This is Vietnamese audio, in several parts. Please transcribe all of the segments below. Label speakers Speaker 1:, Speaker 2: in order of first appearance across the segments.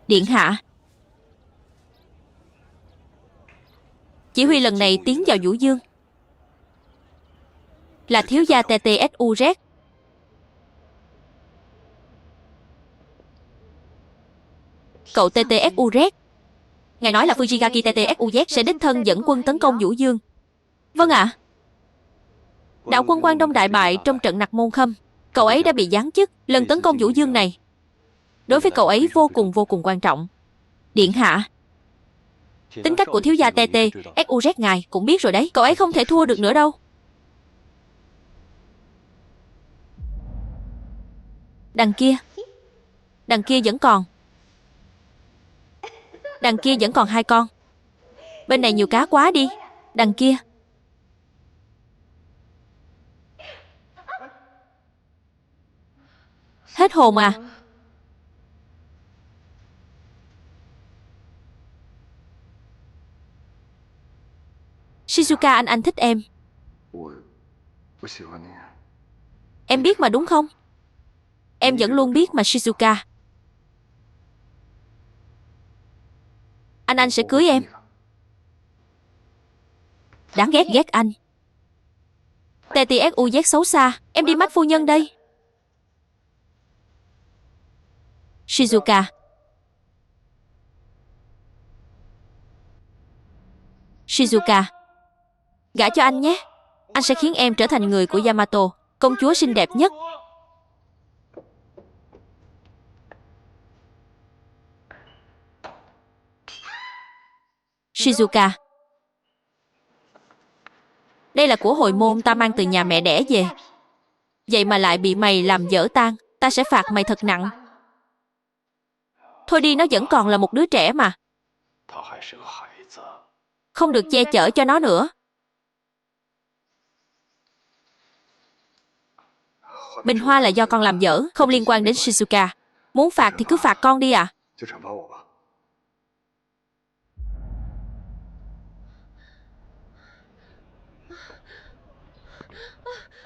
Speaker 1: Điện hạ, chỉ huy lần này tiến vào Vũ Dương là thiếu gia TTSUZ. Cậu TTSUZ. Ngài nói là Fujigaki TTSUZ sẽ đích thân dẫn quân tấn công Vũ Dương. Vâng ạ. Đạo quân Quan Đông đại bại trong trận Nặc Môn Khâm. Cậu ấy đã bị giáng chức. Lần tấn công Vũ Dương này đối với cậu ấy vô cùng quan trọng. Điện hạ, tính cách của thiếu gia TTSUZ ngài cũng biết rồi đấy. Cậu ấy không thể thua được nữa đâu. Đằng kia vẫn còn. Đằng kia vẫn còn 2 con. Bên này nhiều cá quá đi. Đằng kia. Hết hồn à? Shizuka, anh thích em. Em biết mà đúng không? Em vẫn luôn biết mà Shizuka. Anh sẽ cưới em. Đáng ghét anh. TTSUZ xấu xa. Em đi mắt phu nhân đây. Shizuka. Shizuka, gả cho anh nhé. Anh sẽ khiến em trở thành người của Yamato, công chúa xinh đẹp nhất. Shizuka, đây là của hồi môn ta mang từ nhà mẹ đẻ về. Vậy mà lại bị mày làm dở tan. Ta sẽ phạt mày thật nặng. Thôi đi, nó vẫn còn là một đứa trẻ mà. Không được che chở cho nó nữa. Bình hoa là do con làm dở, không liên quan đến Shizuka. Muốn phạt thì cứ phạt con đi à.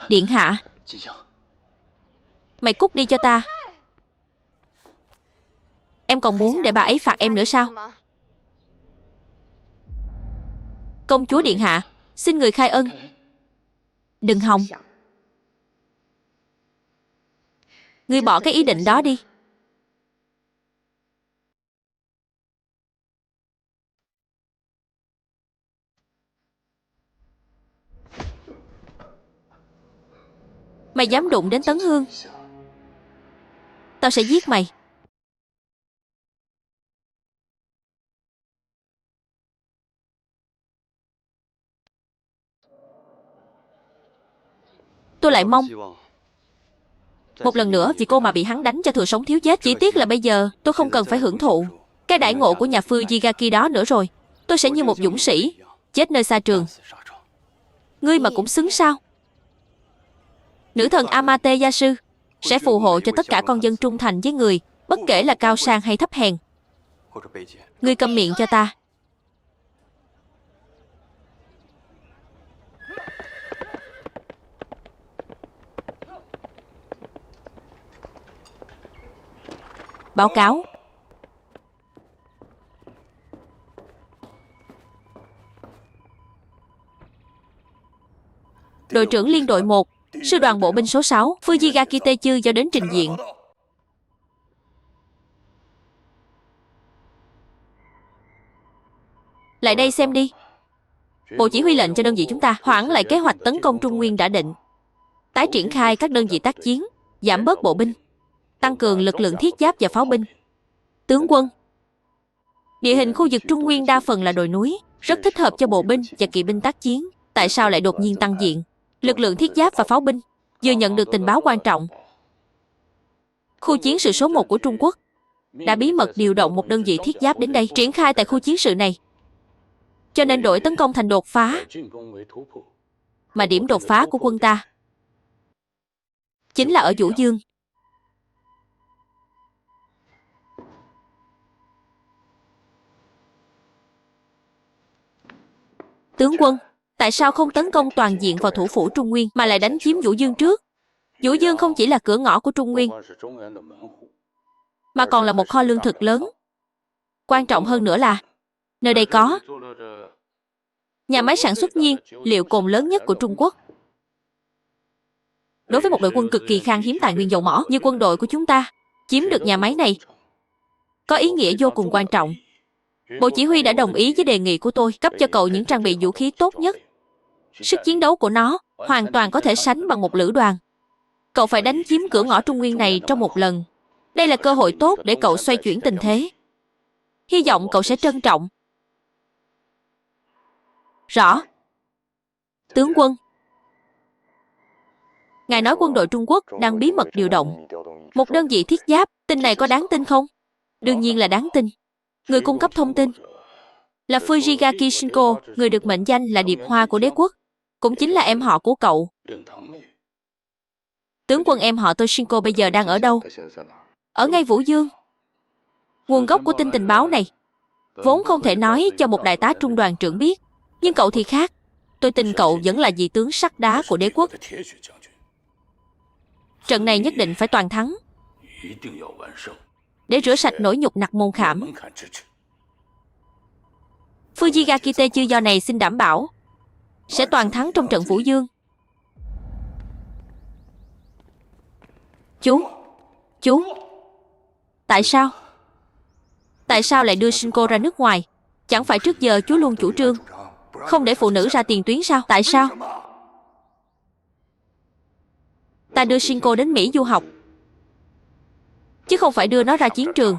Speaker 1: Điện hạ, mày cút đi cho ta. Em còn muốn để bà ấy phạt em nữa sao? Công chúa điện hạ, xin người khai ân. Đừng hòng. Ngươi bỏ cái ý định đó đi. Mày dám đụng đến Tấn Hương, tao sẽ giết mày. Tôi lại mong một lần nữa vì cô mà bị hắn đánh cho thừa sống thiếu chết. Chỉ tiếc là bây giờ tôi không cần phải hưởng thụ cái đãi ngộ của nhà Fujigaki đó nữa rồi. Tôi sẽ như một dũng sĩ chết nơi xa trường. Ngươi mà cũng xứng sao? Nữ thần Amaterasu sẽ phù hộ cho tất cả con dân trung thành với người, bất kể là cao sang hay thấp hèn. Ngươi câm miệng cho ta. Báo cáo. Đội trưởng liên đội 1, sư đoàn bộ binh số 6, Fujigaki Techu do đến trình diện. Lại đây xem đi. Bộ chỉ huy lệnh cho đơn vị chúng ta hoãn lại kế hoạch tấn công Trung Nguyên đã định, tái triển khai các đơn vị tác chiến, giảm bớt bộ binh, tăng cường lực lượng thiết giáp và pháo binh. Tướng quân, địa hình khu vực Trung Nguyên đa phần là đồi núi, rất thích hợp cho bộ binh và kỵ binh tác chiến. Tại sao lại đột nhiên tăng diện? Lực lượng thiết giáp và pháo binh vừa nhận được tình báo quan trọng. Khu chiến sự số 1 của Trung Quốc đã bí mật điều động một đơn vị thiết giáp đến đây, triển khai tại khu chiến sự này. Cho nên đội tấn công thành đột phá. Mà điểm đột phá của quân ta chính là ở Vũ Dương. Tướng quân, tại sao không tấn công toàn diện vào thủ phủ Trung Nguyên mà lại đánh chiếm Vũ Dương trước? Vũ Dương không chỉ là cửa ngõ của Trung Nguyên, mà còn là một kho lương thực lớn. Quan trọng hơn nữa là nơi đây có nhà máy sản xuất nhiên liệu cồn lớn nhất của Trung Quốc. Đối với một đội quân cực kỳ khan hiếm tài nguyên dầu mỏ như quân đội của chúng ta, chiếm được nhà máy này có ý nghĩa vô cùng quan trọng. Bộ chỉ huy đã đồng ý với đề nghị của tôi, cấp cho cậu những trang bị vũ khí tốt nhất. Sức chiến đấu của nó hoàn toàn có thể sánh bằng một lữ đoàn. Cậu phải đánh chiếm cửa ngõ Trung Nguyên này trong một lần. Đây là cơ hội tốt để cậu xoay chuyển tình thế. Hy vọng cậu sẽ trân trọng. Rõ. Tướng quân, ngài nói quân đội Trung Quốc đang bí mật điều động một đơn vị thiết giáp. Tin này có đáng tin không? Đương nhiên là đáng tin. Người cung cấp thông tin là Fujigaki Shinko, người được mệnh danh là điệp hoa của đế quốc, cũng chính là em họ của cậu. Tướng quân, em họ tôi Shinko bây giờ đang ở đâu? Ở ngay Vũ Dương. Nguồn gốc của tin tình báo này vốn không thể nói cho một đại tá trung đoàn trưởng biết, nhưng cậu thì khác. Tôi tin cậu vẫn là vị tướng sắt đá của đế quốc. Trận này nhất định phải toàn thắng, để rửa sạch nỗi nhục Nặc Môn Khảm. Fujigaki Tê Chư do này xin đảm bảo sẽ toàn thắng trong trận Vũ Dương. Chú, tại sao? Tại sao lại đưa Shinko ra nước ngoài? Chẳng phải trước giờ chú luôn chủ trương không để phụ nữ ra tiền tuyến sao? Tại sao? Ta đưa Shinko đến Mỹ du học, chứ không phải đưa nó ra chiến trường.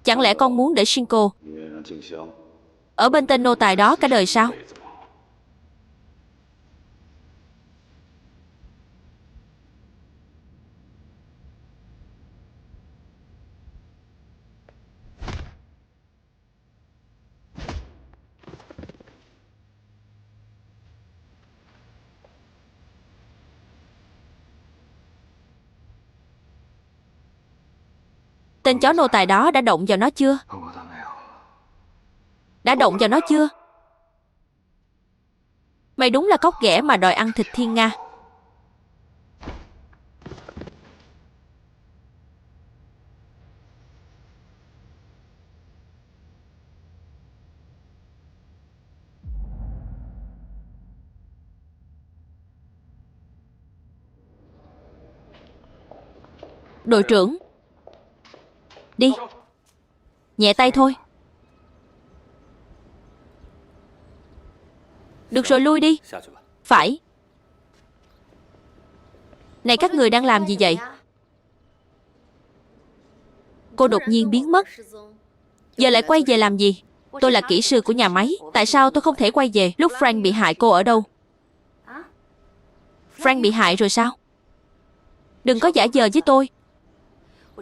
Speaker 1: Chẳng lẽ con muốn để Shinko ở bên tên nô tài đó cả đời sao? Tên chó nô tài đó đã động vào nó chưa? Đã động vào nó chưa? Mày đúng là cóc ghẻ mà đòi ăn thịt thiên nga. Đội trưởng, đi. Nhẹ tay thôi. Được rồi, lui đi. Phải. Này, các người đang làm gì vậy? Cô đột nhiên biến mất, giờ lại quay về làm gì? Tôi là kỹ sư của nhà máy. Tại sao tôi không thể quay về? Lúc Frank bị hại cô ở đâu? Frank bị hại rồi sao? Đừng có giả vờ với tôi.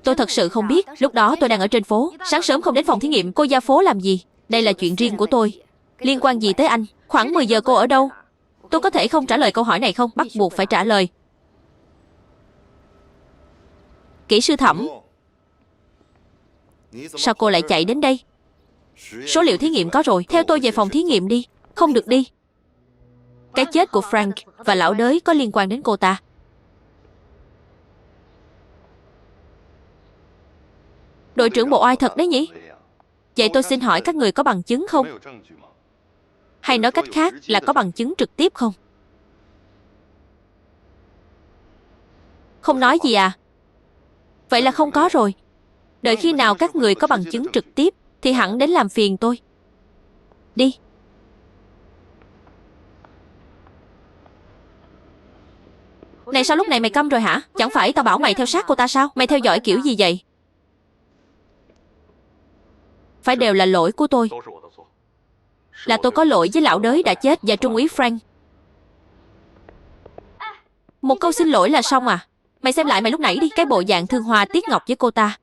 Speaker 1: Tôi thật sự không biết. Lúc đó tôi đang ở trên phố. Sáng sớm không đến phòng thí nghiệm. Cô ra phố làm gì? Đây là chuyện riêng của tôi. Liên quan gì tới anh? Khoảng 10 giờ cô ở đâu? Tôi có thể không trả lời câu hỏi này không? Bắt buộc phải trả lời. Kỹ sư Thẩm, sao cô lại chạy đến đây? Số liệu thí nghiệm có rồi. Theo tôi về phòng thí nghiệm đi. Không được đi. Cái chết của Frank và lão đới có liên quan đến cô ta. Đội trưởng bộ oai thật đấy nhỉ? Vậy tôi xin hỏi các người có bằng chứng không? Hay nói cách khác là có bằng chứng trực tiếp không? Không nói gì à? Vậy là không có rồi. Đợi khi nào các người có bằng chứng trực tiếp thì hẳn đến làm phiền tôi. Đi. Này, sao lúc này mày câm rồi hả? Chẳng phải tao bảo mày theo sát cô ta sao? Mày theo dõi kiểu gì vậy? Phải đều là lỗi của tôi. Là tôi có lỗi với lão đới đã chết và trung úy Frank. Một câu xin lỗi là xong à? Mày xem lại mày lúc nãy đi. Cái bộ dạng thương hoa tiếc ngọc với cô ta.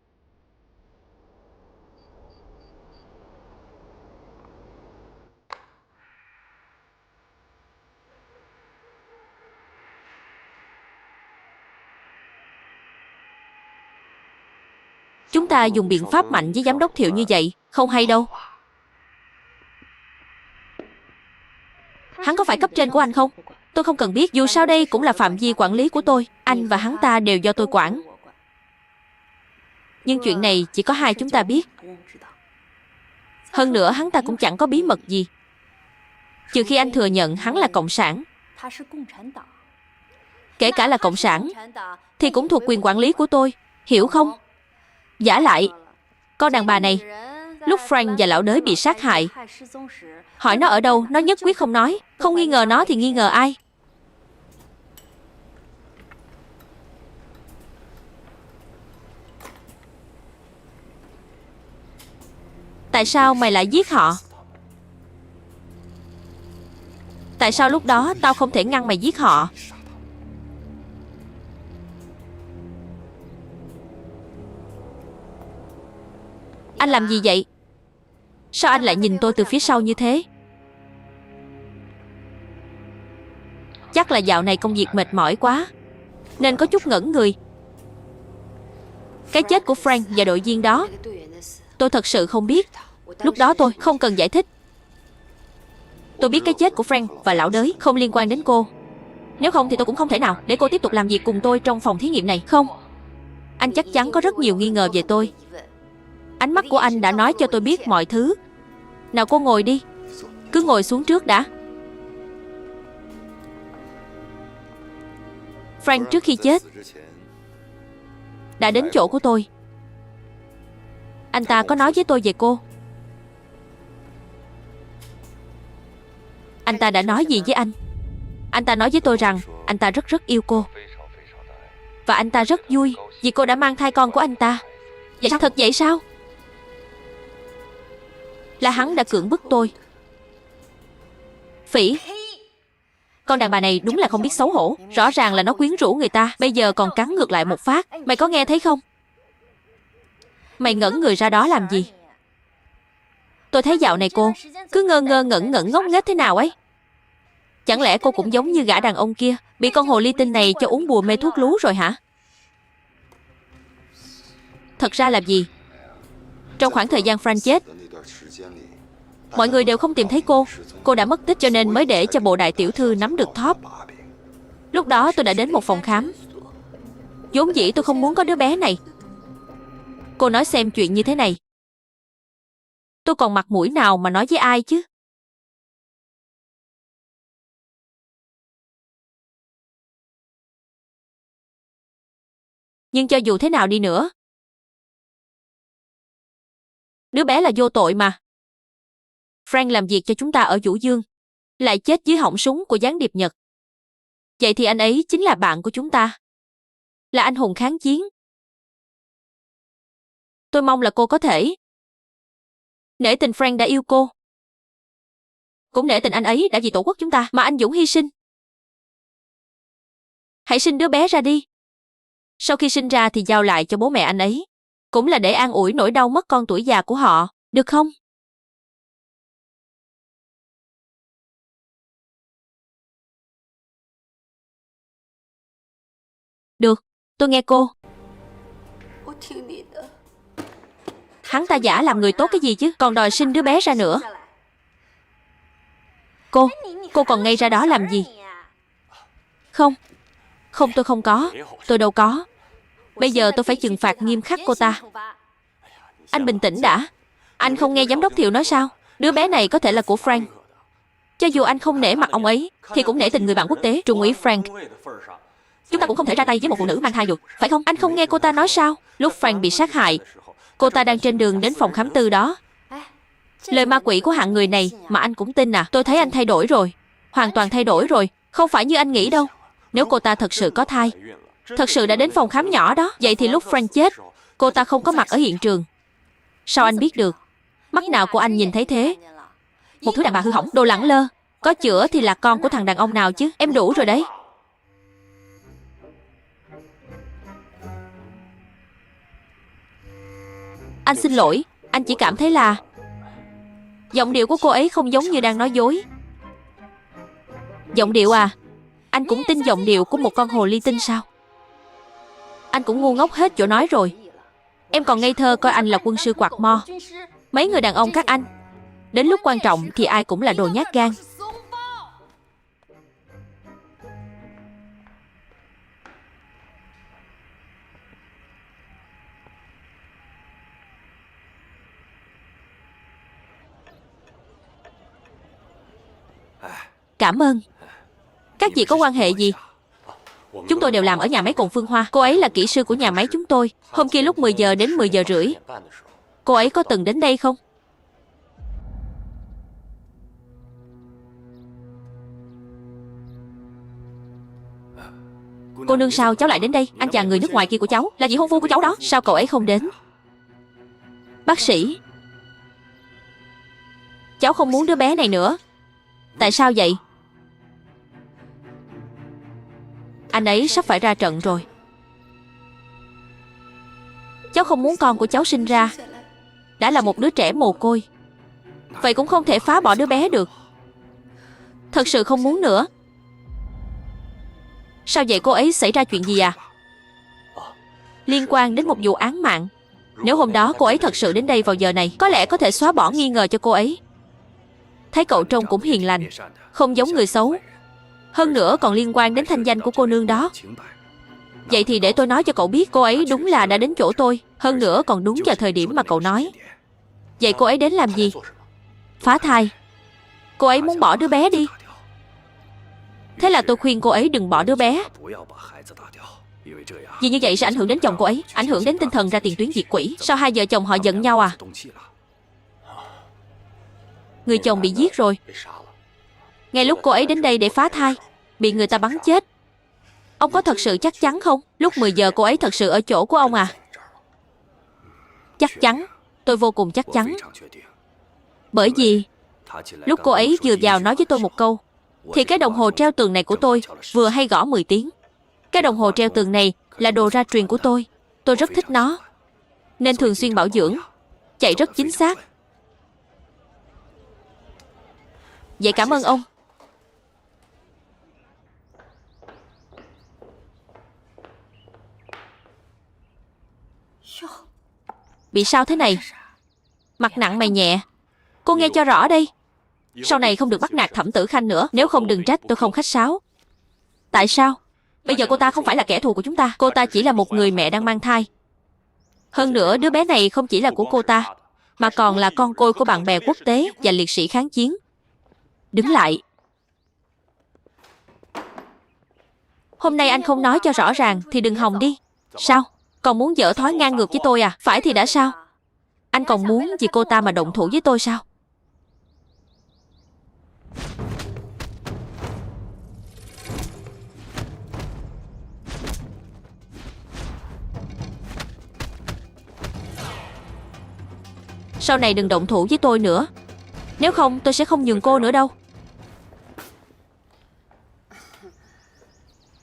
Speaker 1: Chúng ta dùng biện pháp mạnh với giám đốc Thiệu như vậy không hay đâu. Hắn có phải cấp trên của anh không? Tôi không cần biết. Dù sao đây cũng là phạm vi quản lý của tôi. Anh và hắn ta đều do tôi quản. Nhưng chuyện này chỉ có hai chúng ta biết. Hơn nữa hắn ta cũng chẳng có bí mật gì, trừ khi anh thừa nhận hắn là cộng sản. Kể cả là cộng sản thì cũng thuộc quyền quản lý của tôi, hiểu không? Vả lại, con đàn bà này, lúc Frank và lão đới bị sát hại, hỏi nó ở đâu, nó nhất quyết không nói. Không nghi ngờ nó thì nghi ngờ ai? Tại sao mày lại giết họ? Tại sao lúc đó tao không thể ngăn mày giết họ? Anh làm gì vậy? Sao anh lại nhìn tôi từ phía sau như thế? Chắc là dạo này công việc mệt mỏi quá nên có chút ngẩn người. Cái chết của Frank và đội viên đó, tôi thật sự không biết. Lúc đó tôi không cần giải thích. Tôi biết cái chết của Frank và lão đới không liên quan đến cô. Nếu không thì tôi cũng không thể nào để cô tiếp tục làm việc cùng tôi trong phòng thí nghiệm này. Không, anh chắc chắn có rất nhiều nghi ngờ về tôi. Ánh mắt của anh đã nói cho tôi biết mọi thứ. Nào cô ngồi đi. Cứ ngồi xuống trước đã. Frank trước khi chết đã đến chỗ của tôi. Anh ta có nói với tôi về cô? Anh ta đã nói gì với anh? Anh ta nói với tôi rằng anh ta rất rất yêu cô. Và anh ta rất vui vì cô đã mang thai con của anh ta. Vậy sao? Thật vậy sao? Là hắn đã cưỡng bức tôi. Phỉ, con đàn bà này đúng là không biết xấu hổ. Rõ ràng là nó quyến rũ người ta, bây giờ còn cắn ngược lại một phát. Mày có nghe thấy không? Mày ngẩn người ra đó làm gì? Tôi thấy dạo này cô cứ ngơ ngơ ngẩn ngẩn ngốc nghếch thế nào ấy. Chẳng lẽ cô cũng giống như gã đàn ông kia, bị con hồ ly tinh này cho uống bùa mê thuốc lú rồi hả? Thật ra là gì? Trong khoảng thời gian Frank chết, mọi người đều không tìm thấy cô. Cô đã mất tích cho nên mới để cho bộ đại tiểu thư nắm được thóp. Lúc đó tôi đã đến một phòng khám. Vốn dĩ tôi không muốn có đứa bé này. Cô nói xem chuyện như thế này, tôi còn mặt mũi nào mà nói với ai chứ? Nhưng cho dù thế nào đi nữa, đứa bé là vô tội mà. Frank làm việc cho chúng ta ở Vũ Dương, lại chết dưới họng súng của gián điệp Nhật. Vậy thì anh ấy chính là bạn của chúng ta, là anh hùng kháng chiến. Tôi mong là cô có thể nể tình Frank đã yêu cô, cũng nể tình anh ấy đã vì tổ quốc chúng ta mà anh dũng hy sinh. Hãy sinh đứa bé ra đi. Sau khi sinh ra thì giao lại cho bố mẹ anh ấy, cũng là để an ủi nỗi đau mất con tuổi già của họ, được không? Được, tôi nghe cô. Hắn ta giả làm người tốt cái gì chứ, còn đòi sinh đứa bé ra nữa. Cô còn ngây ra đó làm gì? Không, không, tôi không có. Tôi đâu có. Bây giờ tôi phải trừng phạt nghiêm khắc cô ta. Anh bình tĩnh đã. Anh không nghe giám đốc Thiệu nói sao? Đứa bé này có thể là của Frank. Cho dù anh không nể mặt ông ấy thì cũng nể tình người bạn quốc tế, Trung úy Frank. Chúng ta cũng không thể ra tay với một phụ nữ mang thai được, phải không? Anh không nghe cô ta nói sao? Lúc Frank bị sát hại, cô ta đang trên đường đến phòng khám tư đó. Lời ma quỷ của hạng người này mà anh cũng tin à? Tôi thấy anh thay đổi rồi. Hoàn toàn thay đổi rồi. Không phải như anh nghĩ đâu. Nếu cô ta thật sự có thai, thật sự đã đến phòng khám nhỏ đó, vậy thì lúc Frank chết, cô ta không có mặt ở hiện trường. Sao anh biết được? Mắt nào của anh nhìn thấy thế? Một thứ đàn bà hư hỏng, đồ lẳng lơ. Có chữa thì là con của thằng đàn ông nào chứ? Em đủ rồi đấy. Anh xin lỗi, anh chỉ cảm thấy là giọng điệu của cô ấy không giống như đang nói dối. Giọng điệu à? Anh cũng tin giọng điệu của một con hồ ly tinh sao? Anh cũng ngu ngốc hết chỗ nói rồi. Em còn ngây thơ coi anh là quân sư quạt mo. Mấy người đàn ông các anh, đến lúc quan trọng thì ai cũng là đồ nhát gan. Cảm ơn. Các chị có quan hệ gì? Chúng tôi đều làm ở nhà máy Cồn Phương Hoa. Cô ấy là kỹ sư của nhà máy chúng tôi. Hôm kia lúc 10 giờ đến 10 giờ rưỡi, cô ấy có từng đến đây không? Cô nương sao cháu lại đến đây? Anh chàng người nước ngoài kia của cháu là vị hôn phu của cháu đó. Sao cậu ấy không đến? Bác sĩ, cháu không muốn đứa bé này nữa. Tại sao vậy? Anh ấy sắp phải ra trận rồi. Cháu không muốn con của cháu sinh ra đã là một đứa trẻ mồ côi. Vậy cũng không thể phá bỏ đứa bé được. Thật sự không muốn nữa. Sao vậy, cô ấy xảy ra chuyện gì à? Liên quan đến một vụ án mạng. Nếu hôm đó cô ấy thật sự đến đây vào giờ này, có lẽ có thể xóa bỏ nghi ngờ cho cô ấy. Thấy cậu trông cũng hiền lành, không giống người xấu. Hơn nữa còn liên quan đến thanh danh của cô nương đó. Vậy thì để tôi nói cho cậu biết, cô ấy đúng là đã đến chỗ tôi. Hơn nữa còn đúng vào thời điểm mà cậu nói. Vậy cô ấy đến làm gì? Phá thai. Cô ấy muốn bỏ đứa bé đi. Thế là tôi khuyên cô ấy đừng bỏ đứa bé, vì như vậy sẽ ảnh hưởng đến chồng cô ấy, ảnh hưởng đến tinh thần ra tiền tuyến diệt quỷ. Sao hai vợ chồng họ giận nhau à? Người chồng bị giết rồi. Ngay lúc cô ấy đến đây để phá thai, bị người ta bắn chết. Ông có thật sự chắc chắn không? Lúc 10 giờ cô ấy thật sự ở chỗ của ông à? Chắc chắn. Tôi vô cùng chắc chắn. Bởi vì lúc cô ấy vừa vào nói với tôi một câu, thì cái đồng hồ treo tường này của tôi vừa hay gõ 10 tiếng. Cái đồng hồ treo tường này là đồ gia truyền của tôi. Tôi rất thích nó, nên thường xuyên bảo dưỡng, chạy rất chính xác. Vậy cảm ơn ông. Bị sao thế này? Mặt nặng mày nhẹ. Cô nghe cho rõ đây. Sau này không được bắt nạt Thẩm Tử Khanh nữa. Nếu không đừng trách tôi không khách sáo. Tại sao? Bây giờ cô ta không phải là kẻ thù của chúng ta. Cô ta chỉ là một người mẹ đang mang thai. Hơn nữa đứa bé này không chỉ là của cô ta, mà còn là con côi của bạn bè quốc tế và liệt sĩ kháng chiến. Đứng lại. Hôm nay anh không nói cho rõ ràng thì đừng hòng đi. Sao? Còn muốn dở thói ngang ngược với tôi à? Phải thì đã sao? Anh còn muốn vì cô ta mà động thủ với tôi sao? Sau này đừng động thủ với tôi nữa. Nếu không tôi sẽ không nhường cô nữa đâu.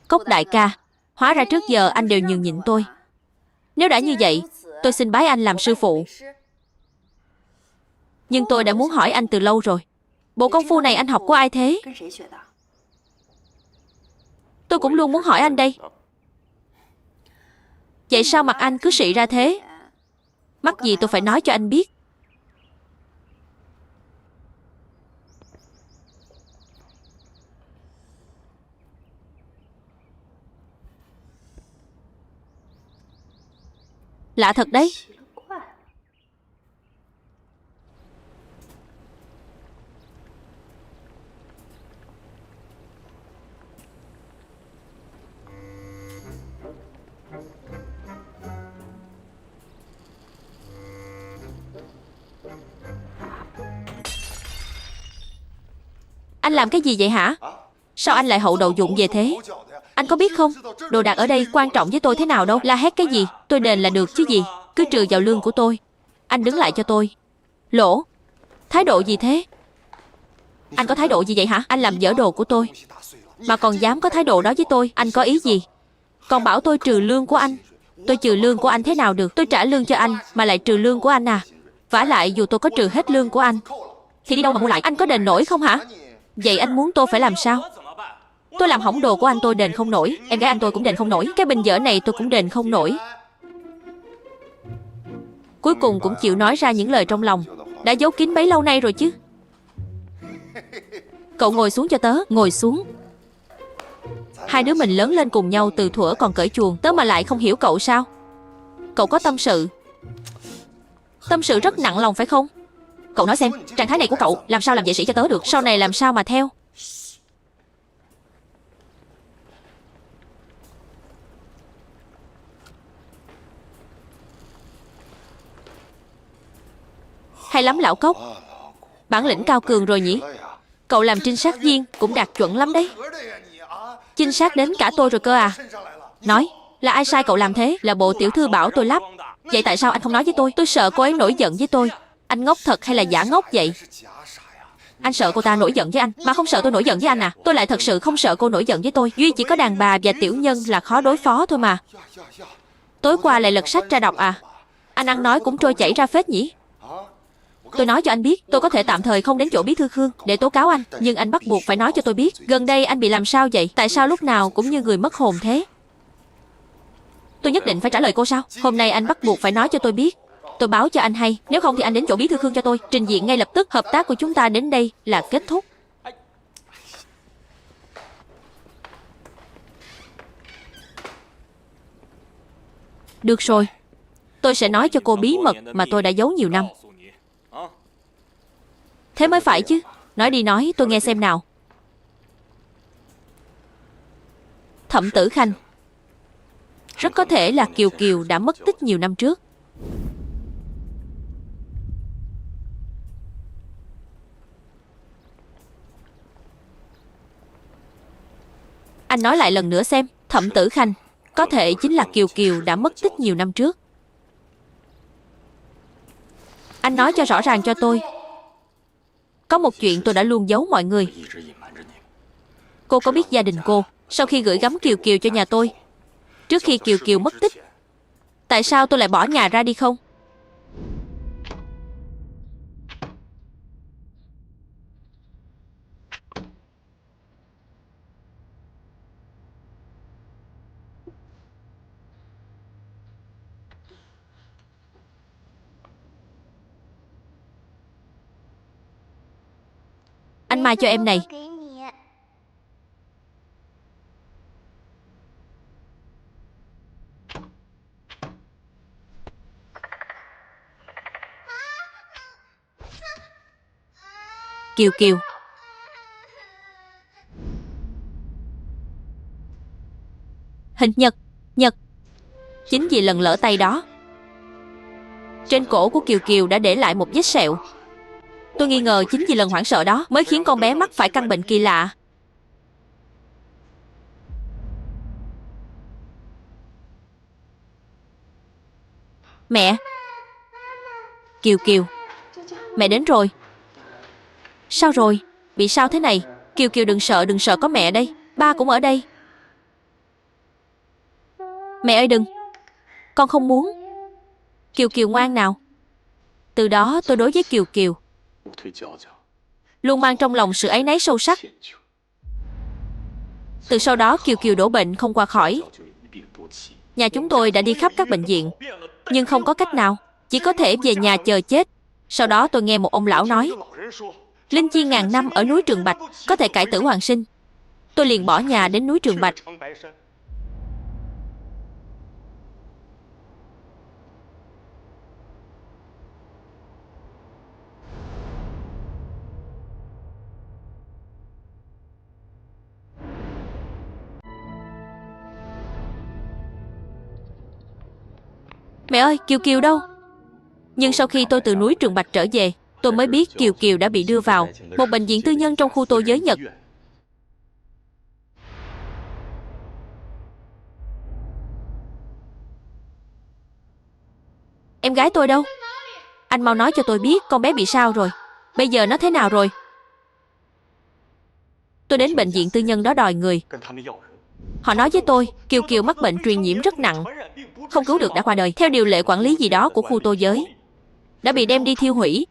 Speaker 1: Cốc đại ca, hóa ra trước giờ anh đều nhường nhịn tôi. Nếu đã như vậy, tôi xin bái anh làm sư phụ. Nhưng tôi đã muốn hỏi anh từ lâu rồi. Bộ công phu này anh học của ai thế? Tôi cũng luôn muốn hỏi anh đây. Vậy sao mặt anh cứ xị ra thế? Mắc gì tôi phải nói cho anh biết. Lạ thật đấy. Anh làm cái gì vậy hả? Sao anh lại hậu đậu dụng về thế? Anh có biết không, đồ đạc ở đây quan trọng với tôi thế nào đâu. La hét cái gì? Tôi đền là được chứ gì. Cứ trừ vào lương của tôi. Anh đứng lại cho tôi. Lỗ, thái độ gì thế? Anh có thái độ gì vậy hả? Anh làm dở đồ của tôi mà còn dám có thái độ đó với tôi. Anh có ý gì? Còn bảo tôi trừ lương của anh. Tôi trừ lương của anh thế nào được? Tôi trả lương cho anh mà lại trừ lương của anh à? Vả lại dù tôi có trừ hết lương của anh thì đi đâu mà mua lại? Anh có đền nổi không hả? Vậy anh muốn tôi phải làm sao? Tôi làm hỏng đồ của anh tôi đền không nổi. Em gái anh tôi cũng đền không nổi. Cái bình dở này tôi cũng đền không nổi. Cuối cùng cũng chịu nói ra những lời trong lòng đã giấu kín bấy lâu nay rồi chứ. Cậu ngồi xuống cho tớ. Ngồi xuống. Hai đứa mình lớn lên cùng nhau từ thuở còn cởi chuồng. Tớ mà lại không hiểu cậu sao? Cậu có tâm sự. Tâm sự rất nặng lòng phải không? Cậu nói xem, trạng thái này của cậu làm sao làm vệ sĩ cho tớ được? Sau này làm sao mà theo? Hay lắm lão Cốc, bản lĩnh cao cường rồi nhỉ. Cậu làm trinh sát viên cũng đạt chuẩn lắm đấy. Trinh sát đến cả tôi rồi cơ à? Nói, là ai sai cậu làm thế? Là bộ tiểu thư bảo tôi lắp. Vậy tại sao anh không nói với tôi? Tôi sợ cô ấy nổi giận với tôi. Anh ngốc thật hay là giả ngốc vậy? Anh sợ cô ta nổi giận với anh, mà không sợ tôi nổi giận với anh à? Tôi lại thật sự không sợ cô nổi giận với tôi. Duy chỉ có đàn bà và tiểu nhân là khó đối phó thôi mà. Tối qua lại lật sách ra đọc à? Anh ăn nói cũng trôi chảy ra phết nhỉ. Tôi nói cho anh biết, tôi có thể tạm thời không đến chỗ bí thư Khương để tố cáo anh, nhưng anh bắt buộc phải nói cho tôi biết. Gần đây anh bị làm sao vậy? Tại sao lúc nào cũng như người mất hồn thế? Tôi nhất định phải trả lời cô sao? Hôm nay anh bắt buộc phải nói cho tôi biết. Tôi báo cho anh hay, nếu không thì anh đến chỗ bí thư Khương cho tôi, trình diện ngay lập tức. Hợp tác của chúng ta đến đây là kết thúc. Được rồi, tôi sẽ nói cho cô bí mật mà tôi đã giấu nhiều năm. Thế mới phải chứ. Nói đi nói, tôi nghe xem nào. Thẩm Tử Khanh rất có thể là Kiều Kiều đã mất tích nhiều năm trước. Anh nói lại lần nữa xem. Thẩm Tử Khanh có thể chính là Kiều Kiều đã mất tích nhiều năm trước. Anh nói cho rõ ràng cho tôi. Có một chuyện tôi đã luôn giấu mọi người. Cô có biết gia đình cô sau khi gửi gắm Kiều Kiều cho nhà tôi, trước khi Kiều Kiều mất tích, tại sao tôi lại bỏ nhà ra đi không? Anh mai cho em này. Kiều Kiều. Hình nhật. Chính vì lần lỡ tay đó, trên cổ của Kiều Kiều đã để lại một vết sẹo. Tôi nghi ngờ chính vì lần hoảng sợ đó mới khiến con bé mắc phải căn bệnh kỳ lạ. Mẹ. Kiều Kiều, mẹ đến rồi. Sao rồi? Bị sao thế này? Kiều Kiều đừng sợ có mẹ đây. Ba cũng ở đây. Mẹ ơi đừng. Con không muốn. Kiều Kiều ngoan nào. Từ đó tôi đối với Kiều Kiều luôn mang trong lòng sự áy náy sâu sắc. Từ sau đó Kiều Kiều đổ bệnh không qua khỏi. Nhà chúng tôi đã đi khắp các bệnh viện, nhưng không có cách nào, chỉ có thể về nhà chờ chết. Sau đó tôi nghe một ông lão nói, linh chi ngàn năm ở núi Trường Bạch có thể cải tử hoàn sinh. Tôi liền bỏ nhà đến núi Trường Bạch. Mẹ ơi, Kiều Kiều đâu? Nhưng sau khi tôi từ núi Trường Bạch trở về, tôi mới biết Kiều Kiều đã bị đưa vào một bệnh viện tư nhân trong khu Tô Giới Nhật. Em gái tôi đâu? Anh mau nói cho tôi biết con bé bị sao rồi. Bây giờ nó thế nào rồi? Tôi đến bệnh viện tư nhân đó đòi người. Họ nói với tôi Kiều Kiều mắc bệnh truyền nhiễm rất nặng, không cứu được đã qua đời. Theo điều lệ quản lý gì đó của khu Tô Giới, đã bị đem đi thiêu hủy.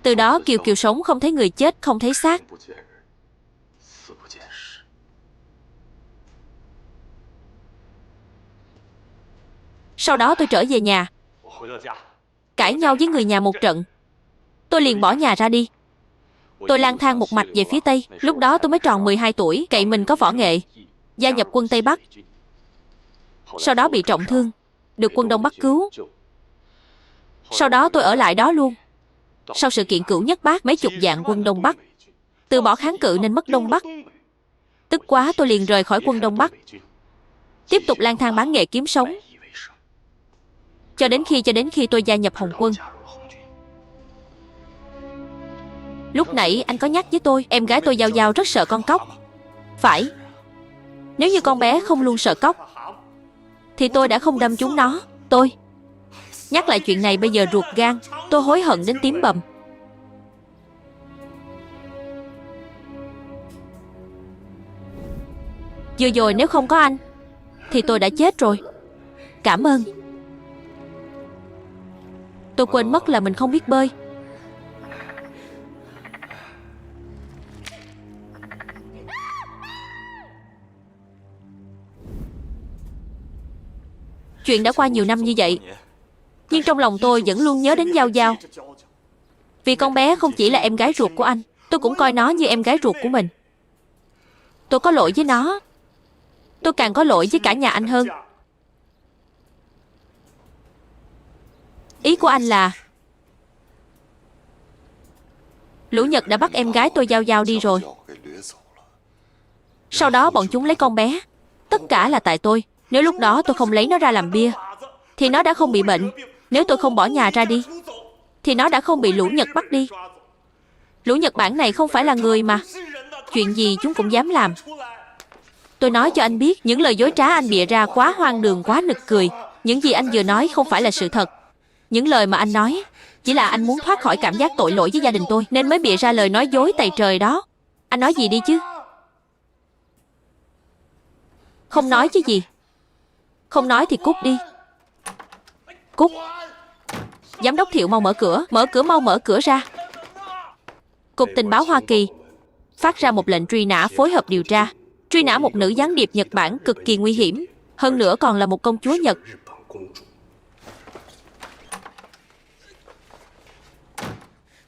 Speaker 1: Từ đó Kiều Kiều sống không thấy người chết, không thấy xác. Sau đó tôi trở về nhà, cãi nhau với người nhà một trận. Tôi liền bỏ nhà ra đi. Tôi lang thang một mạch về phía Tây. Lúc đó tôi mới tròn 12 tuổi, cậy mình có võ nghệ, gia nhập quân Tây Bắc. Sau đó bị trọng thương, được quân Đông Bắc cứu. Sau đó tôi ở lại đó luôn. Sau sự kiện Cửu Nhất Bác, mấy chục vạn quân Đông Bắc từ bỏ kháng cự nên mất Đông Bắc. Tức quá tôi liền rời khỏi quân Đông Bắc, tiếp tục lang thang bán nghề kiếm sống. Cho đến khi tôi gia nhập Hồng Quân. Lúc nãy anh có nhắc với tôi, em gái tôi Giao Giao rất sợ con cóc. Phải. Nếu như con bé không luôn sợ cóc thì tôi đã không đâm trúng nó. Tôi nhắc lại chuyện này bây giờ ruột gan, tôi hối hận đến tím bầm. Vừa rồi nếu không có anh thì tôi đã chết rồi. Cảm ơn. Tôi quên mất là mình không biết bơi. Chuyện đã qua nhiều năm như vậy, nhưng trong lòng tôi vẫn luôn nhớ đến Giao Giao. Vì con bé không chỉ là em gái ruột của anh, tôi cũng coi nó như em gái ruột của mình. Tôi có lỗi với nó. Tôi càng có lỗi với cả nhà anh hơn. Ý của anh là lũ Nhật đã bắt em gái tôi Giao Giao đi rồi. Sau đó bọn chúng lấy con bé. Tất cả là tại tôi. Nếu lúc đó tôi không lấy nó ra làm bia thì nó đã không bị bệnh. Nếu tôi không bỏ nhà ra đi thì nó đã không bị lũ Nhật bắt đi. Lũ Nhật Bản này không phải là người mà. Chuyện gì chúng cũng dám làm. Tôi nói cho anh biết, những lời dối trá anh bịa ra quá hoang đường, quá nực cười. Những gì anh vừa nói không phải là sự thật. Những lời mà anh nói chỉ là anh muốn thoát khỏi cảm giác tội lỗi với gia đình tôi, nên mới bịa ra lời nói dối tày trời đó. Anh nói gì đi chứ? Không nói chứ gì. Không nói thì cút đi. Cút. Giám đốc Thiệu mau mở cửa. Mở cửa mau, mở cửa ra. Cục Tình báo Hoa Kỳ phát ra một lệnh truy nã phối hợp điều tra. Truy nã một nữ gián điệp Nhật Bản cực kỳ nguy hiểm. Hơn nữa còn là một công chúa Nhật.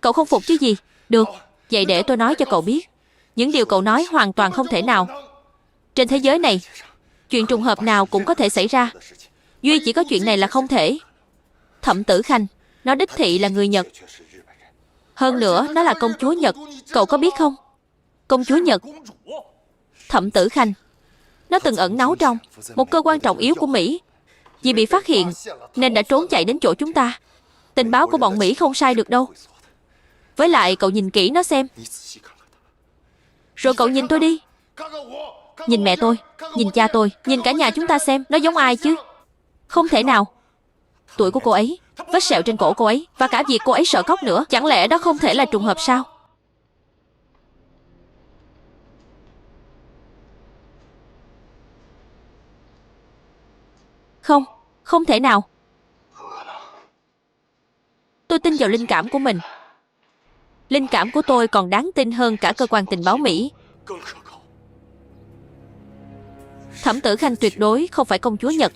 Speaker 1: Cậu không phục chứ gì? Được. Vậy để tôi nói cho cậu biết. Những điều cậu nói hoàn toàn không thể nào. Trên thế giới này, chuyện trùng hợp nào cũng có thể xảy ra. Duy chỉ có chuyện này là không thể. Thẩm Tử Khanh, nó đích thị là người Nhật. Hơn nữa, nó là công chúa Nhật. Cậu có biết không? Công chúa Nhật. Thẩm Tử Khanh, nó từng ẩn náu trong một cơ quan trọng yếu của Mỹ. Vì bị phát hiện nên đã trốn chạy đến chỗ chúng ta. Tình báo của bọn Mỹ không sai được đâu. Với lại cậu nhìn kỹ nó xem. Rồi cậu nhìn tôi đi. Nhìn mẹ tôi, nhìn cha tôi, nhìn cả nhà chúng ta xem. Nó giống ai chứ? Không thể nào. Tuổi của cô ấy, vết sẹo trên cổ cô ấy, và cả việc cô ấy sợ cóc nữa. Chẳng lẽ đó không thể là trùng hợp sao? Không, không thể nào. Tôi tin vào linh cảm của mình. Linh cảm của tôi còn đáng tin hơn cả cơ quan tình báo Mỹ. Thẩm Tử Khanh tuyệt đối không phải công chúa Nhật.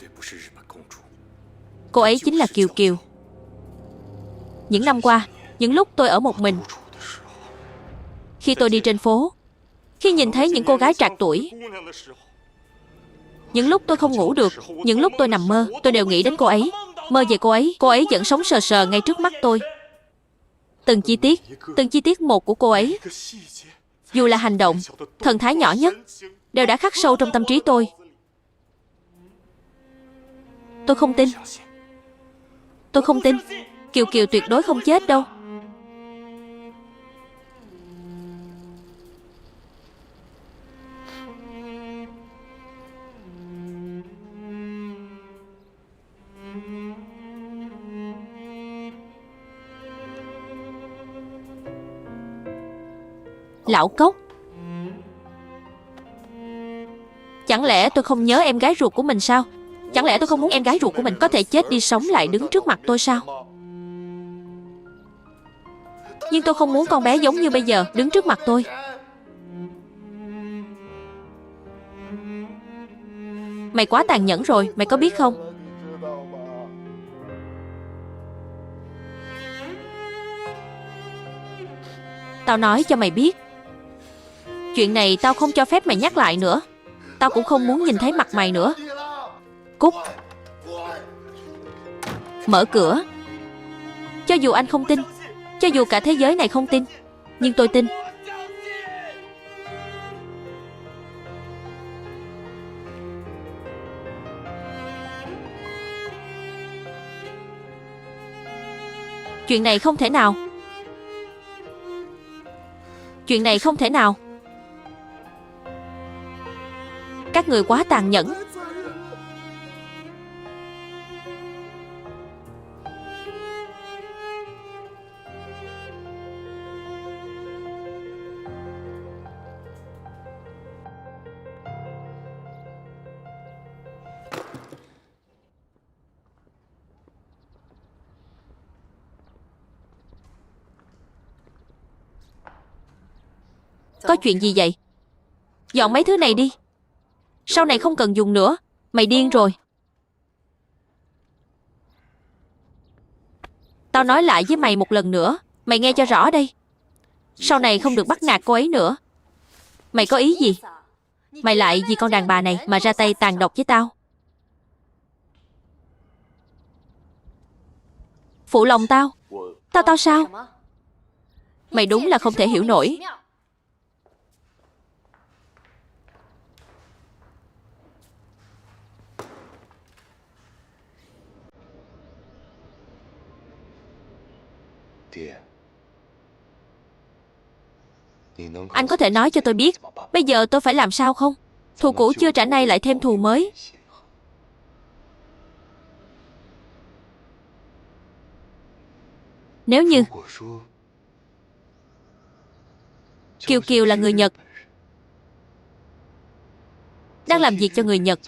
Speaker 1: Cô ấy chính là Kiều Kiều. Những năm qua, những lúc tôi ở một mình, khi tôi đi trên phố, khi nhìn thấy những cô gái trạc tuổi, những lúc tôi không ngủ được, những lúc tôi nằm mơ, tôi đều nghĩ đến cô ấy. Mơ về cô ấy. Cô ấy vẫn sống sờ sờ ngay trước mắt tôi. Từng chi tiết một của cô ấy, dù là hành động, thần thái nhỏ nhất, đều đã khắc sâu trong tâm trí tôi. Tôi không tin. Tôi không tin. Kiều Kiều tuyệt đối không chết đâu. Lão Cốc, chẳng lẽ tôi không nhớ em gái ruột của mình sao? Chẳng lẽ tôi không muốn em gái ruột của mình có thể chết đi sống lại đứng trước mặt tôi sao? Nhưng tôi không muốn con bé giống như bây giờ đứng trước mặt tôi. Mày quá tàn nhẫn rồi, mày có biết không? Tao nói cho mày biết, chuyện này tao không cho phép mày nhắc lại nữa. Tao cũng không muốn nhìn thấy mặt mày nữa. Cút. Mở cửa. Cho dù anh không tin, cho dù cả thế giới này không tin, nhưng tôi tin. Chuyện này không thể nào. Chuyện này không thể nào. Các người quá tàn nhẫn. Có chuyện gì vậy? Dọn mấy thứ này đi. Sau này không cần dùng nữa. Mày điên rồi. Tao nói lại với mày một lần nữa. Mày nghe cho rõ đây. Sau này không được bắt nạt cô ấy nữa. Mày có ý gì? Mày lại vì con đàn bà này mà ra tay tàn độc với tao. Phụ lòng tao. Tao sao? Mày đúng là không thể hiểu nổi. Anh có thể nói cho tôi biết bây giờ tôi phải làm sao không? Thù cũ chưa trả nay lại thêm thù mới. Nếu như Kiều Kiều là người Nhật, đang làm việc cho người Nhật,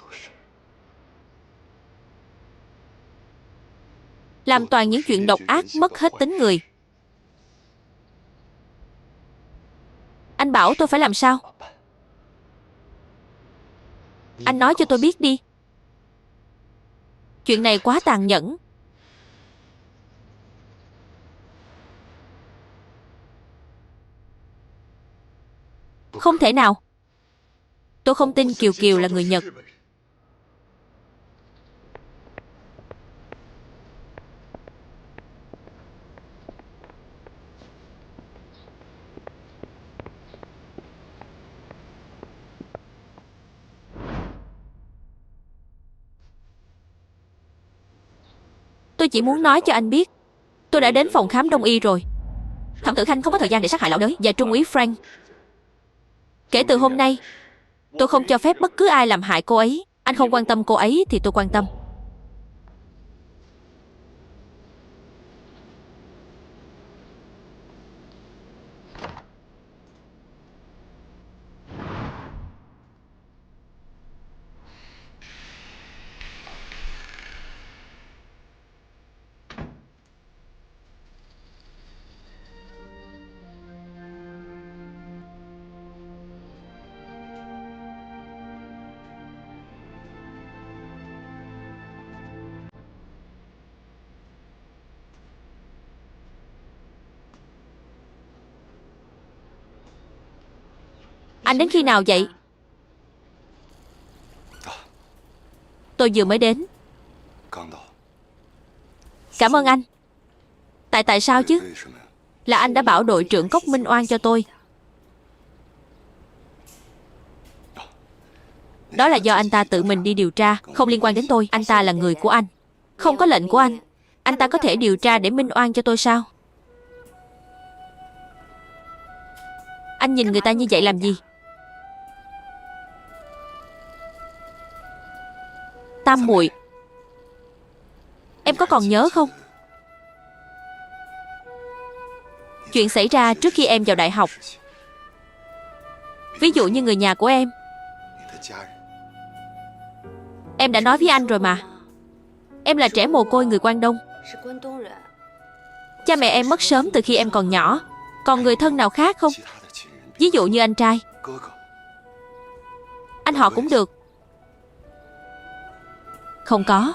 Speaker 1: làm toàn những chuyện độc ác mất hết tính người, anh bảo tôi phải làm sao? Anh nói cho tôi biết đi. Chuyện này quá tàn nhẫn. Không thể nào. Tôi không tin Kiều Kiều là người Nhật. Tôi chỉ muốn nói cho anh biết, tôi đã đến phòng khám đông y rồi. Thẩm Tử Khanh không có thời gian để sát hại lão đới và trung úy Frank. Kể từ hôm nay, tôi không cho phép bất cứ ai làm hại cô ấy. Anh không quan tâm cô ấy thì tôi quan tâm. Anh đến khi nào vậy? Tôi vừa mới đến. Cảm ơn anh. Tại sao chứ? Là anh đã bảo đội trưởng Cốc Minh Oan cho tôi. Đó là do anh ta tự mình đi điều tra, không liên quan đến tôi. Anh ta là người của anh. Không có lệnh của anh ta có thể điều tra để minh oan cho tôi sao? Anh nhìn người ta như vậy làm gì? Tam muội, em có còn nhớ không? Chuyện xảy ra trước khi em vào đại học. Ví dụ như người nhà của em đã nói với anh rồi mà. Em là trẻ mồ côi người Quang Đông. Cha mẹ em mất sớm từ khi em còn nhỏ. Còn người thân nào khác không? Ví dụ như anh trai. Anh họ cũng được. Không có.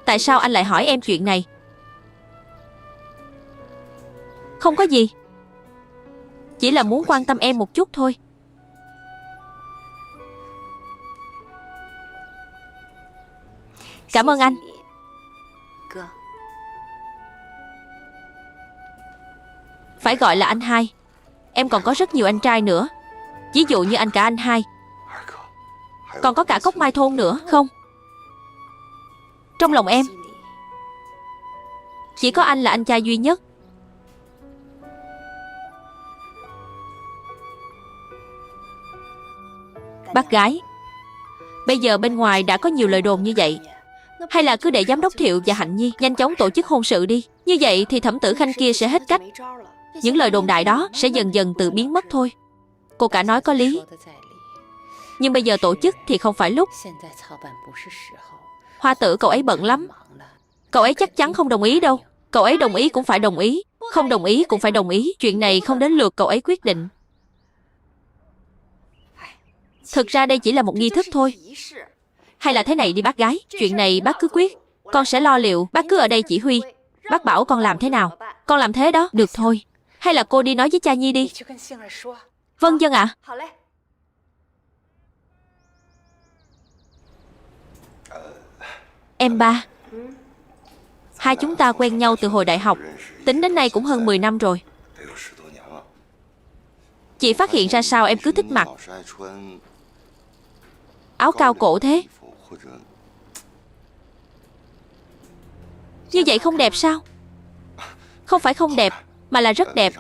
Speaker 1: Tại sao anh lại hỏi em chuyện này? Không có gì. Chỉ là muốn quan tâm em một chút thôi. Cảm ơn anh. Phải gọi là anh hai. Em còn có rất nhiều anh trai nữa. Ví dụ như anh cả anh hai. Còn có cả Cốc Mai Thôn nữa không? Trong lòng em, Chỉ có anh là anh trai duy nhất. Bác gái, bây giờ bên ngoài đã có nhiều lời đồn như vậy, hay là cứ để giám đốc Thiệu và Hạnh Nhi nhanh chóng tổ chức hôn sự đi. Như vậy thì Thẩm Tử Khanh kia sẽ hết cách. Những lời đồn đại đó sẽ dần dần tự biến mất thôi. Cô cả nói có lý. Nhưng bây giờ tổ chức thì không phải lúc. Hoa Tử cậu ấy bận lắm. Cậu ấy chắc chắn không đồng ý đâu. Cậu ấy đồng ý cũng phải đồng ý, không đồng ý cũng phải đồng ý. Chuyện này không đến lượt cậu ấy quyết định. Thực ra đây chỉ là một nghi thức thôi. Hay là thế này đi bác gái, chuyện này bác cứ quyết, con sẽ lo liệu, bác cứ ở đây chỉ huy. Bác bảo con làm thế nào, con làm thế đó. Được thôi. Hay là cô đi nói với cha Nhi đi. Vâng dân ạ. Em ba, hai chúng ta quen nhau từ hồi đại học, tính đến nay cũng hơn 10 năm rồi. Chị phát hiện ra sao em cứ thích mặc áo cao cổ thế? Như vậy không đẹp sao? Không phải không đẹp, mà là rất đẹp.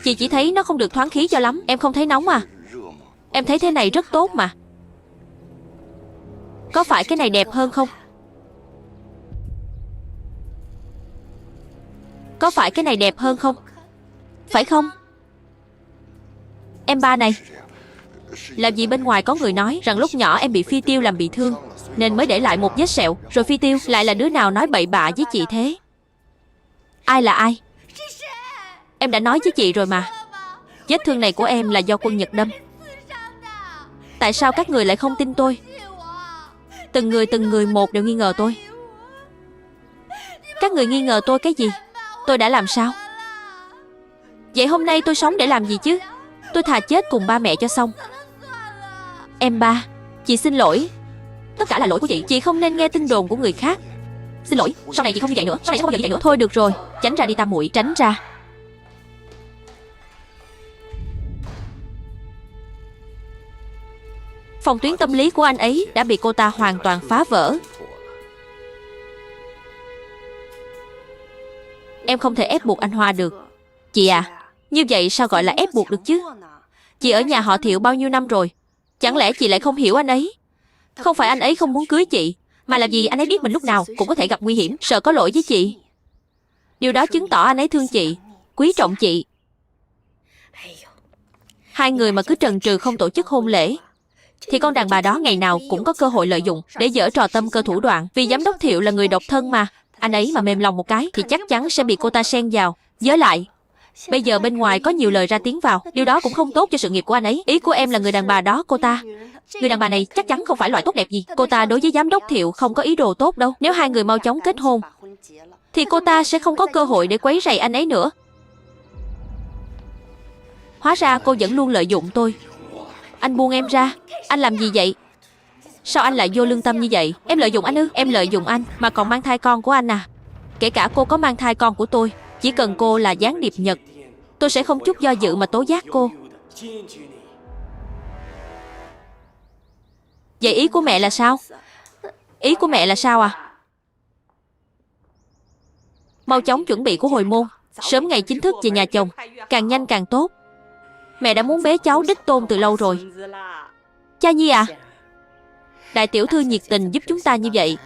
Speaker 1: Chị chỉ thấy nó không được thoáng khí cho lắm. Em không thấy nóng à? Em thấy thế này rất tốt mà. Có phải cái này đẹp hơn không? Có phải cái này đẹp hơn không? Phải không? Em ba này, làm gì bên ngoài có người nói rằng lúc nhỏ em bị Phi Tiêu làm bị thương, nên mới để lại một vết sẹo. Rồi Phi Tiêu lại là đứa nào nói bậy bạ với chị thế? Ai là ai? Em đã nói với chị rồi mà. Vết thương này của em là do quân Nhật đâm. Tại sao các người lại không tin tôi? Từng người một đều nghi ngờ tôi. Các người nghi ngờ tôi cái gì? Tôi đã làm sao? Vậy hôm nay tôi sống để làm gì chứ? Tôi thà chết cùng ba mẹ cho xong. Em ba, chị xin lỗi. Tất cả là lỗi của chị. Chị không nên nghe tin đồn của người khác. Xin lỗi, sau này chị không như vậy nữa. Sau này không bao giờ như vậy nữa. Thôi được rồi, tránh ra đi Tam muội, tránh ra. Phòng tuyến tâm lý của anh ấy đã bị cô ta hoàn toàn phá vỡ. Em không thể ép buộc anh Hoa được. Chị à, như vậy sao gọi là ép buộc được chứ? Chị ở nhà họ Thiệu bao nhiêu năm rồi, chẳng lẽ chị lại không hiểu anh ấy? Không phải anh ấy không muốn cưới chị, mà là vì anh ấy biết mình lúc nào cũng có thể gặp nguy hiểm, sợ có lỗi với chị. Điều đó chứng tỏ anh ấy thương chị, quý trọng chị. Hai người mà cứ trần trừ không tổ chức hôn lễ, thì con đàn bà đó ngày nào cũng có cơ hội lợi dụng để giở trò tâm cơ thủ đoạn. Vì giám đốc Thiệu là người độc thân mà, anh ấy mà mềm lòng một cái thì chắc chắn sẽ bị cô ta xen vào. Với lại, bây giờ bên ngoài có nhiều lời ra tiếng vào, điều đó cũng không tốt cho sự nghiệp của anh ấy. Ý của em là người đàn bà đó cô ta, người đàn bà này chắc chắn không phải loại tốt đẹp gì. Cô ta đối với giám đốc Thiệu không có ý đồ tốt đâu. Nếu hai người mau chóng kết hôn thì cô ta sẽ không có cơ hội để quấy rầy anh ấy nữa. Hóa ra cô vẫn luôn lợi dụng tôi. Anh buông em ra. Anh làm gì vậy? Sao anh lại vô lương tâm như vậy? Em lợi dụng anh ư? Em lợi dụng anh mà còn mang thai con của anh à? Kể cả cô có mang thai con của tôi, chỉ cần cô là gián điệp Nhật, tôi sẽ không chút do dự mà tố giác cô. Vậy ý của mẹ là sao? Ý của mẹ là sao à? Mau chóng chuẩn bị của hồi môn, sớm ngày chính thức về nhà chồng, càng nhanh càng tốt. Mẹ đã muốn bế cháu đích tôn từ lâu rồi. Cha Nhi à, đại tiểu thư nhiệt tình giúp chúng ta như vậy,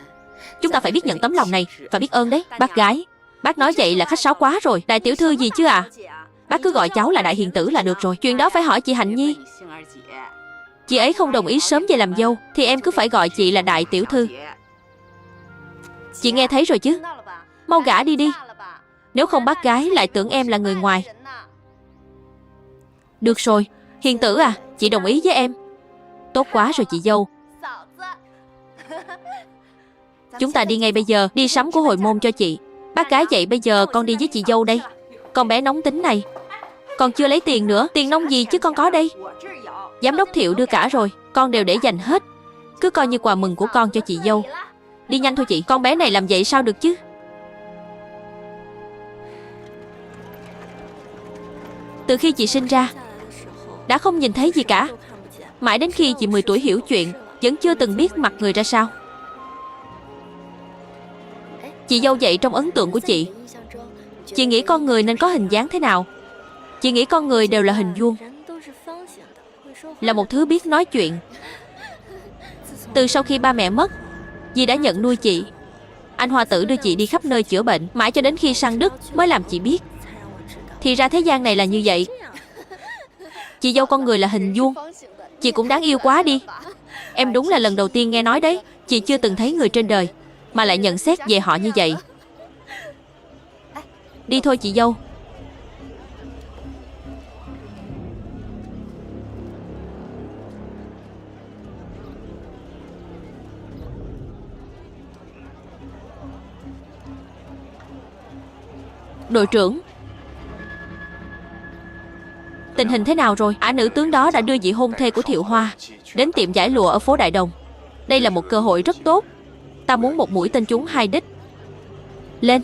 Speaker 1: chúng ta phải biết nhận tấm lòng này và biết ơn đấy. Bác gái, bác nói vậy là khách sáo quá rồi. Đại tiểu thư gì chứ à? Bác cứ gọi cháu là đại hiền tử là được rồi. Chuyện đó phải hỏi chị Hạnh Nhi. Chị ấy không đồng ý sớm về làm dâu thì em cứ phải gọi chị là đại tiểu thư. Chị nghe thấy rồi chứ? Mau gả đi đi, nếu không bác gái lại tưởng em là người ngoài. Được rồi, hiền tử à, chị đồng ý với em. Tốt quá rồi chị dâu. Chúng ta đi ngay bây giờ, đi sắm của hồi môn cho chị. Bác gái vậy bây giờ con đi với chị dâu đây. Con bé nóng tính này, còn chưa lấy tiền nữa. Tiền nông gì chứ con có đây. Giám đốc Thiệu đưa cả rồi, con đều để dành hết. Cứ coi như quà mừng của con cho chị dâu. Đi nhanh thôi chị, con bé này làm vậy sao được chứ? Từ khi chị sinh ra đã không nhìn thấy gì cả. Mãi đến khi chị 10 tuổi hiểu chuyện, vẫn chưa từng biết mặt người ra sao. Chị dâu vậy trong ấn tượng của chị nghĩ con người nên có hình dáng thế nào? Chị nghĩ con người đều là hình vuông, là một thứ biết nói chuyện. Từ sau khi ba mẹ mất, dì đã nhận nuôi chị. Anh Hoa Tử đưa chị đi khắp nơi chữa bệnh, mãi cho đến khi sang Đức mới làm chị biết thì ra thế gian này là như vậy. Chị dâu con người là hình vuông, chị cũng đáng yêu quá đi. Em đúng là lần đầu tiên nghe nói đấy. Chị chưa từng thấy người trên đời mà lại nhận xét về họ như vậy. Đi thôi chị dâu. Đội trưởng, tình hình thế nào rồi? Ả nữ tướng đó đã đưa vị hôn thê của Thiệu Hoa đến tiệm giải lụa ở phố Đại Đồng. Đây là một cơ hội rất tốt. Ta muốn một mũi tên trúng hai đích. Lên.